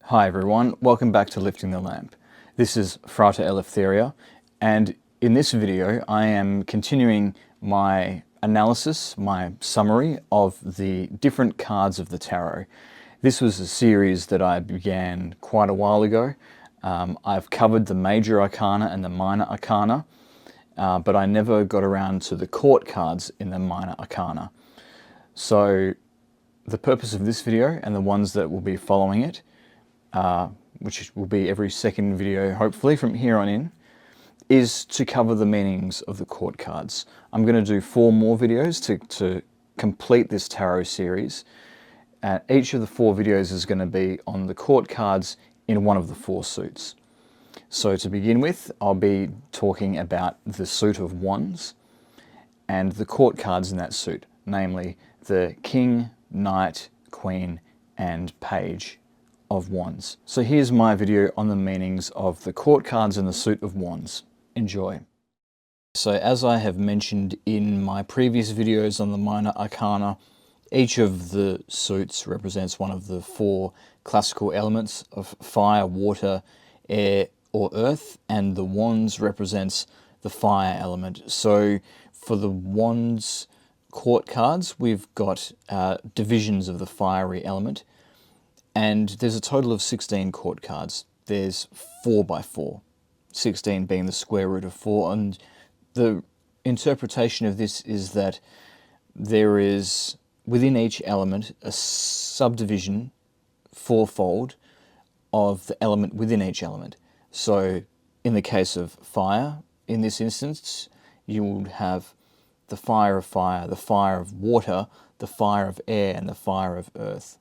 Hi everyone, welcome back to Lifting the Lamp. This is Frater Eleftheria, and in this video I am continuing my analysis, my summary of the different cards of the tarot. This was a series that I began quite a while ago. I've covered the major arcana and the minor arcana, but I never got around to the court cards in the minor arcana. So the purpose of this video and the ones that will be following it, which will be every second video hopefully from here on in, is to cover the meanings of the court cards. I'm going to do 4 more videos to complete this tarot series. Each of the 4 videos is going to be on the court cards in one of the 4 suits. So to begin with, I'll be talking about the suit of wands and the court cards in that suit, namely the King, Knight, Queen and Page of Wands. So here's my video on the meanings of the court cards in the suit of wands. Enjoy. So as I have mentioned in my previous videos on the minor arcana, each of the suits represents one of the 4 classical elements of fire, water, air or earth, and the wands represents the fire element. So for the wands court cards, we've got divisions of the fiery element. And there's a total of 16 court cards. There's 4 by 4, 16 being the square root of 4. And the interpretation of this is that there is, within each element, a subdivision, 4-fold, of the element within each element. So in the case of fire, in this instance, you would have the fire of water, the fire of air, and the fire of earth.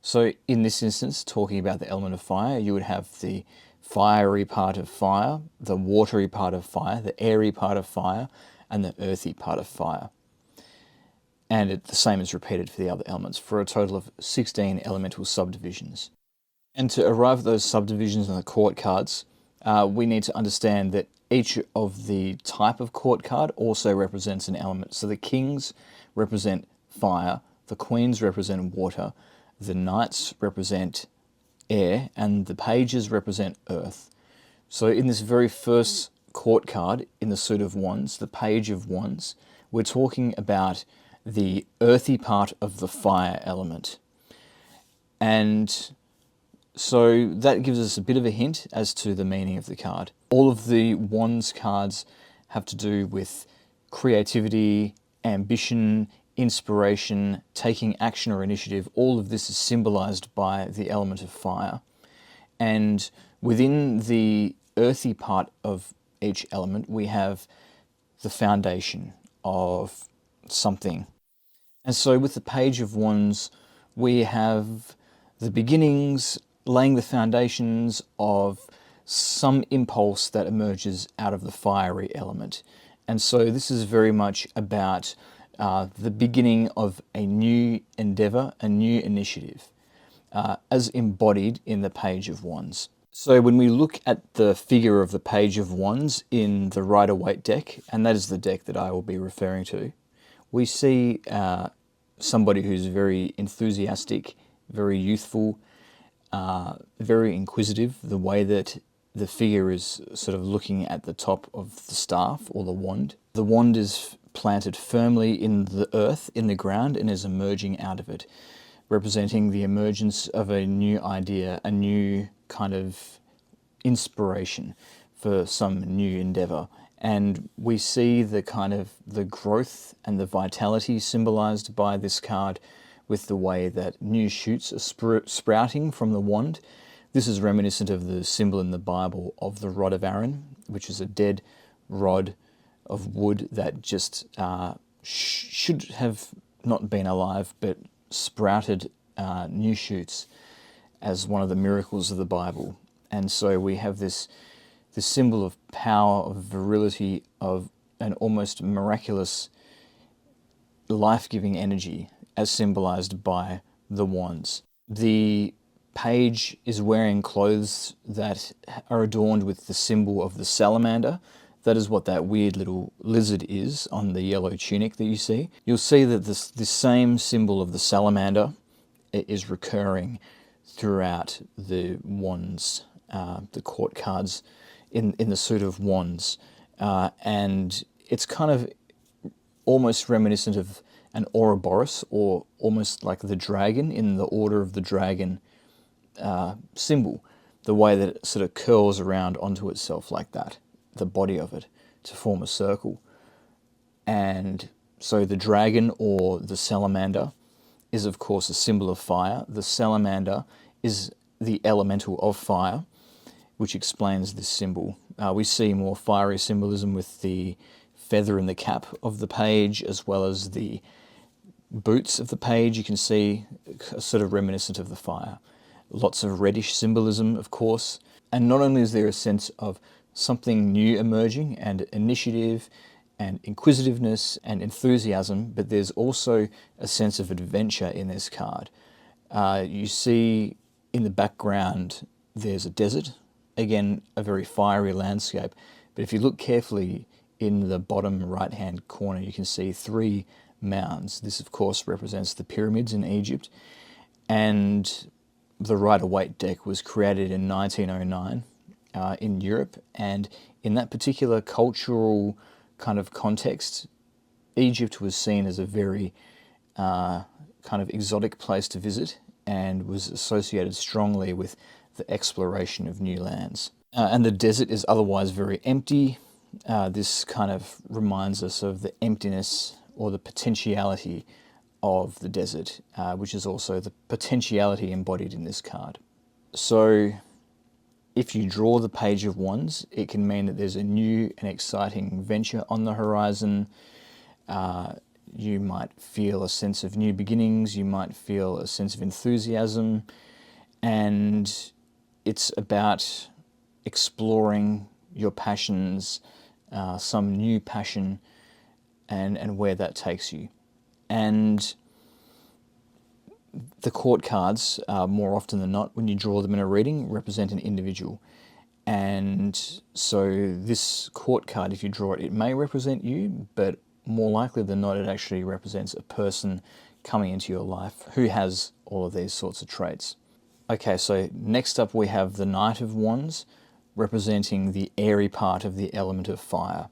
So in this instance, talking about the element of fire, you would have the fiery part of fire, the watery part of fire, the airy part of fire, and the earthy part of fire. And the same is repeated for the other elements, for a total of 16 elemental subdivisions. And to arrive at those subdivisions in the court cards, we need to understand that each of the type of court card also represents an element. So the kings represent fire, the queens represent water, the knights represent air, and the pages represent earth. So in this very first court card in the suit of wands, the page of wands, we're talking about the earthy part of the fire element. And so that gives us a bit of a hint as to the meaning of the card. All of the wands cards have to do with creativity, ambition, inspiration, taking action or initiative. All of this is symbolized by the element of fire. And within the earthy part of each element, we have the foundation of something. And so with the page of wands, we have the beginnings, laying the foundations of some impulse that emerges out of the fiery element. And so this is very much about the beginning of a new endeavor, a new initiative, as embodied in the page of wands. So when we look at the figure of the page of wands in the Rider-Waite deck, and that is the deck that I will be referring to, we see somebody who's very enthusiastic, very youthful, very inquisitive. The way that the figure is sort of looking at the top of the staff or the wand. The wand is planted firmly in the earth, in the ground, and is emerging out of it, representing the emergence of a new idea, a new kind of inspiration for some new endeavor. And we see the kind of the growth and the vitality symbolized by this card with the way that new shoots are sprouting from the wand. This is reminiscent of the symbol in the Bible of the rod of Aaron, which is a dead rod of wood that just should have not been alive, but sprouted new shoots as one of the miracles of the Bible. And so we have this symbol of power, of virility, of an almost miraculous life-giving energy as symbolized by the wands. The page is wearing clothes that are adorned with the symbol of the salamander. That is what that weird little lizard is on the yellow tunic that you see. You'll see that this same symbol of the salamander is recurring throughout the wands, the court cards in the suit of wands. And it's kind of almost reminiscent of an Ouroboros, or almost like the dragon in the Order of the Dragon symbol, the way that it sort of curls around onto itself like that, the body of it, to form a circle. And so the dragon, or the salamander, is of course a symbol of fire. The salamander is the elemental of fire, which explains this symbol. We see more fiery symbolism with the feather in the cap of the page, as well as the boots of the page. You can see sort of reminiscent of the fire. Lots of reddish symbolism, of course. And not only is there a sense of something new emerging, and initiative, and inquisitiveness, and enthusiasm, but there's also a sense of adventure in this card. You see in the background there's a desert, again a very fiery landscape, but if you look carefully in the bottom right hand corner you can see 3 mounds. This of course represents the pyramids in Egypt, and the Rider-Waite deck was created in 1909 in Europe, and in that particular cultural kind of context, Egypt was seen as a very kind of exotic place to visit, and was associated strongly with the exploration of new lands. And the desert is otherwise very empty. This kind of reminds us of the emptiness or the potentiality of the desert, which is also the potentiality embodied in this card. So if you draw the Page of Wands, it can mean that there's a new and exciting venture on the horizon. You might feel a sense of new beginnings, you might feel a sense of enthusiasm, and it's about exploring your passions, some new passion, and where that takes you. And the court cards, more often than not, when you draw them in a reading, represent an individual. And so this court card, if you draw it, it may represent you, but more likely than not, it actually represents a person coming into your life who has all of these sorts of traits. Okay, so next up we have the Knight of Wands, representing the airy part of the element of fire.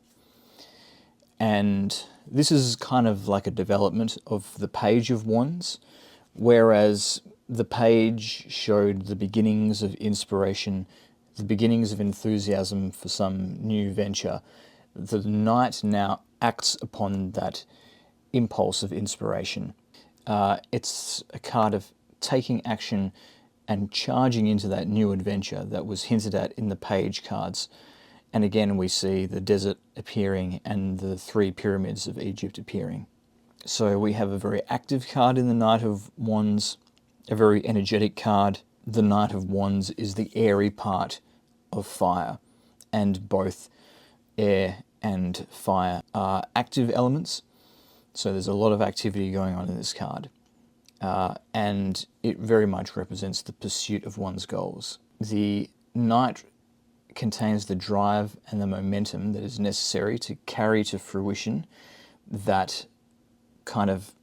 And this is kind of like a development of the Page of Wands, whereas the page showed the beginnings of inspiration, the beginnings of enthusiasm for some new venture. The Knight now acts upon that impulse of inspiration. It's a card of taking action and charging into that new adventure that was hinted at in the page cards. And again, we see the desert appearing and the 3 pyramids of Egypt appearing. So we have a very active card in the Knight of Wands, a very energetic card. The Knight of Wands is the airy part of fire, and both air and fire are active elements. So there's a lot of activity going on in this card. And it very much represents the pursuit of one's goals. The Knight contains the drive and the momentum that is necessary to carry to fruition that kind of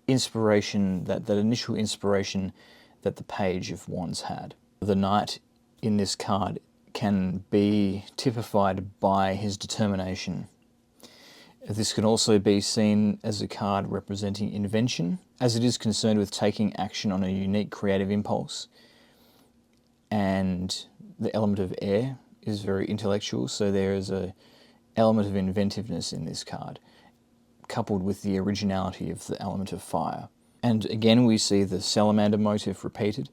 inspiration, that initial inspiration that the Page of Wands had. The Knight in this card can be typified by his determination. This can also be seen as a card representing invention, as it is concerned with taking action on a unique creative impulse. And the element of air is very intellectual, so there is an element of inventiveness in this card, coupled with the originality of the element of fire. And again, we see the salamander motif repeated.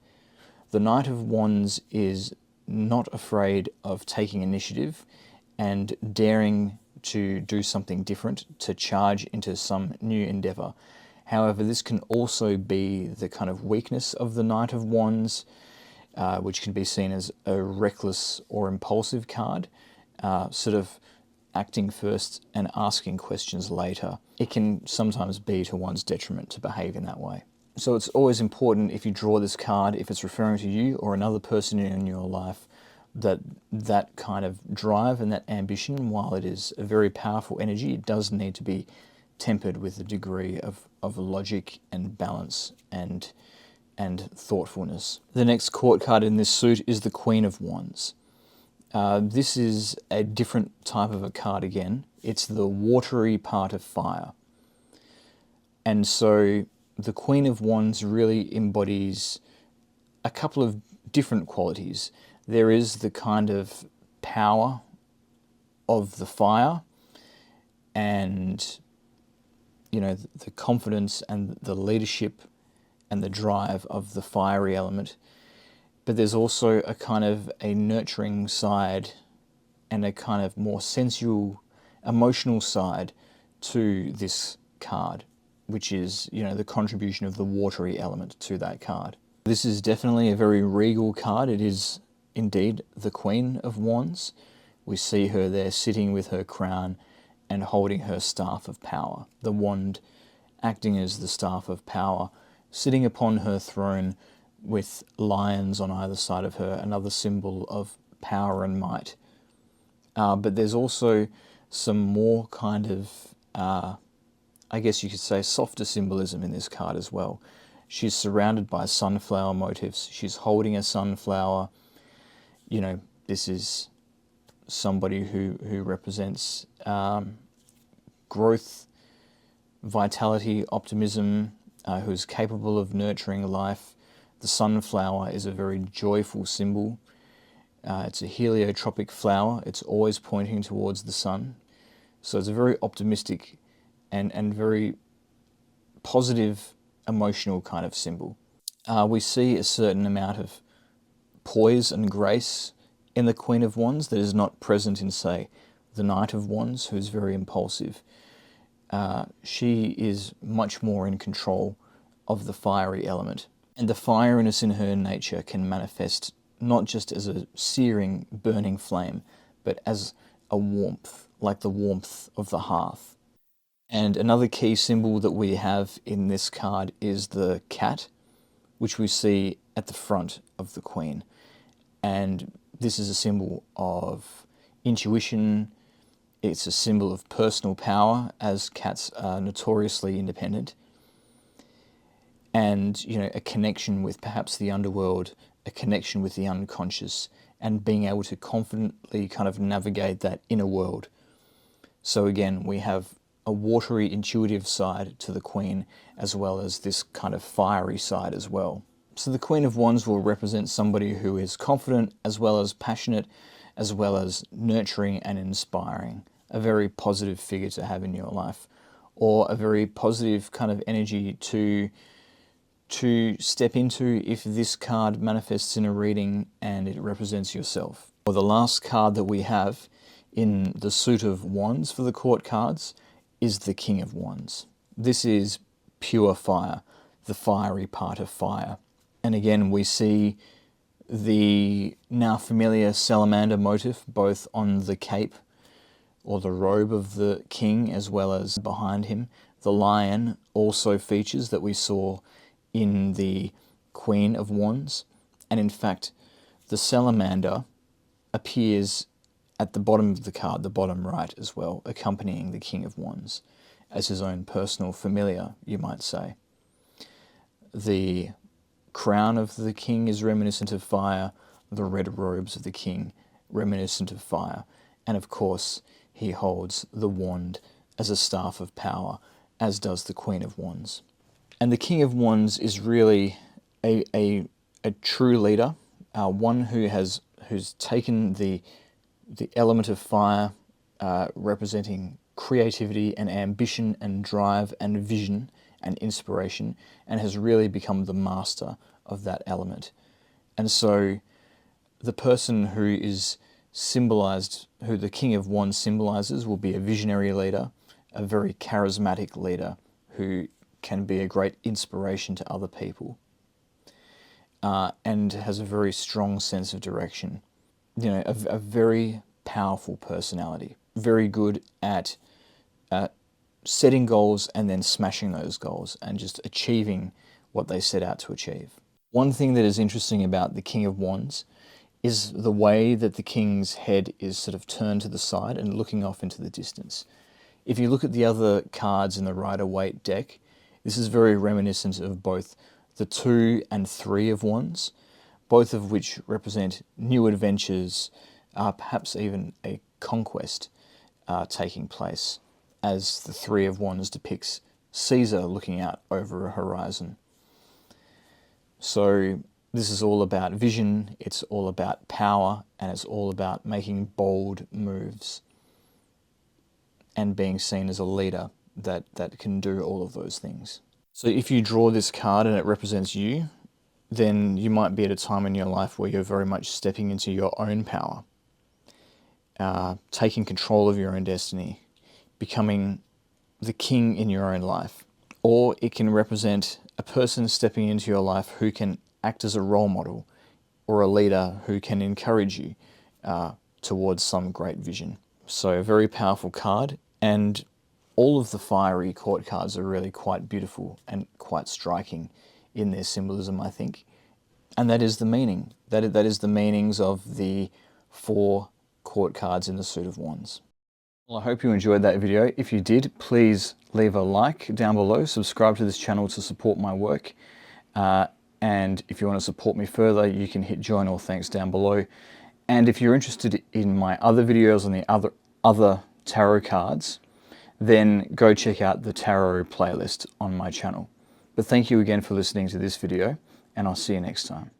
The Knight of Wands is not afraid of taking initiative and daring to do something different, to charge into some new endeavour. However, this can also be the kind of weakness of the Knight of Wands, which can be seen as a reckless or impulsive card, sort of acting first and asking questions later. It can sometimes be to one's detriment to behave in that way. So it's always important, if you draw this card, if it's referring to you or another person in your life, that kind of drive and that ambition, while it is a very powerful energy, it does need to be tempered with a degree of logic and balance and and thoughtfulness. The next court card in this suit is the Queen of Wands. This is a different type of a card again. It's the watery part of fire. And so the Queen of Wands really embodies a couple of different qualities. There is the kind of power of the fire and, you know, the confidence and the leadership and the drive of the fiery element. But there's also a kind of a nurturing side and a kind of more sensual, emotional side to this card, which is, you know, the contribution of the watery element to that card. This is definitely a very regal card. It is indeed the Queen of Wands. We see her there sitting with her crown and holding her staff of power. The wand acting as the staff of power, sitting upon her throne with lions on either side of her, another symbol of power and might. But there's also some more kind of, I guess you could say, softer symbolism in this card as well. She's surrounded by sunflower motifs. She's holding a sunflower. You know, this is somebody who represents growth, vitality, optimism, who's capable of nurturing life. The sunflower is a very joyful symbol. It's a heliotropic flower. It's always pointing towards the sun. So it's a very optimistic and very positive, emotional kind of symbol. We see a certain amount of poise and grace in the Queen of Wands that is not present in, say, the Knight of Wands, who's very impulsive. She is much more in control of the fiery element. And the fieriness in her nature can manifest not just as a searing, burning flame, but as a warmth, like the warmth of the hearth. And another key symbol that we have in this card is the cat, which we see at the front of the Queen. And this is a symbol of intuition. It's a symbol of personal power, as cats are notoriously independent. And, you know, a connection with perhaps the underworld, a connection with the unconscious, and being able to confidently kind of navigate that inner world. So again, we have a watery, intuitive side to the Queen, as well as this kind of fiery side as well. So the Queen of Wands will represent somebody who is confident, as well as passionate, as well as nurturing and inspiring. A very positive figure to have in your life, or a very positive kind of energy to step into if this card manifests in a reading and it represents yourself. Or the last card that we have in the suit of Wands for the court cards is the King of Wands. This is pure fire, the fiery part of fire. And again, we see the now familiar salamander motif both on the cape or the robe of the king as well as behind him. The lion also features that we saw in the Queen of Wands. And in fact, the salamander appears at the bottom of the card, the bottom right as well, accompanying the King of Wands as his own personal familiar, you might say. The crown of the king is reminiscent of fire, the red robes of the king reminiscent of fire, and of course he holds the wand as a staff of power, as does the Queen of Wands. And the King of Wands is really a true leader, one who's taken the element of fire, representing creativity and ambition and drive and vision and inspiration, and has really become the master of that element. And so the person who is symbolized, who the King of Wands symbolizes, will be a visionary leader, a very charismatic leader who can be a great inspiration to other people, and has a very strong sense of direction. You know, a very powerful personality, very good at setting goals and then smashing those goals and just achieving what they set out to achieve. One thing that is interesting about the King of Wands is the way that the king's head is sort of turned to the side and looking off into the distance. If you look at the other cards in the Rider-Waite deck, this is very reminiscent of both the 2 and 3 of Wands, both of which represent new adventures, perhaps even a conquest taking place, as the 3 of Wands depicts Caesar looking out over a horizon. So this is all about vision, it's all about power, and it's all about making bold moves and being seen as a leader that can do all of those things. So if you draw this card and it represents you, then you might be at a time in your life where you're very much stepping into your own power, taking control of your own destiny, becoming the king in your own life. Or it can represent a person stepping into your life who can act as a role model or a leader who can encourage you towards some great vision. So a very powerful card, and all of the fiery court cards are really quite beautiful and quite striking in their symbolism, I think. And that is the meaning. That is the meanings of the 4 court cards in the suit of Wands. Well, I hope you enjoyed that video. If you did, please leave a like down below, subscribe to this channel to support my work. And if you want to support me further, you can hit join or thanks down below. And if you're interested in my other videos on the other tarot cards, then go check out the tarot playlist on my channel. But thank you again for listening to this video, and I'll see you next time.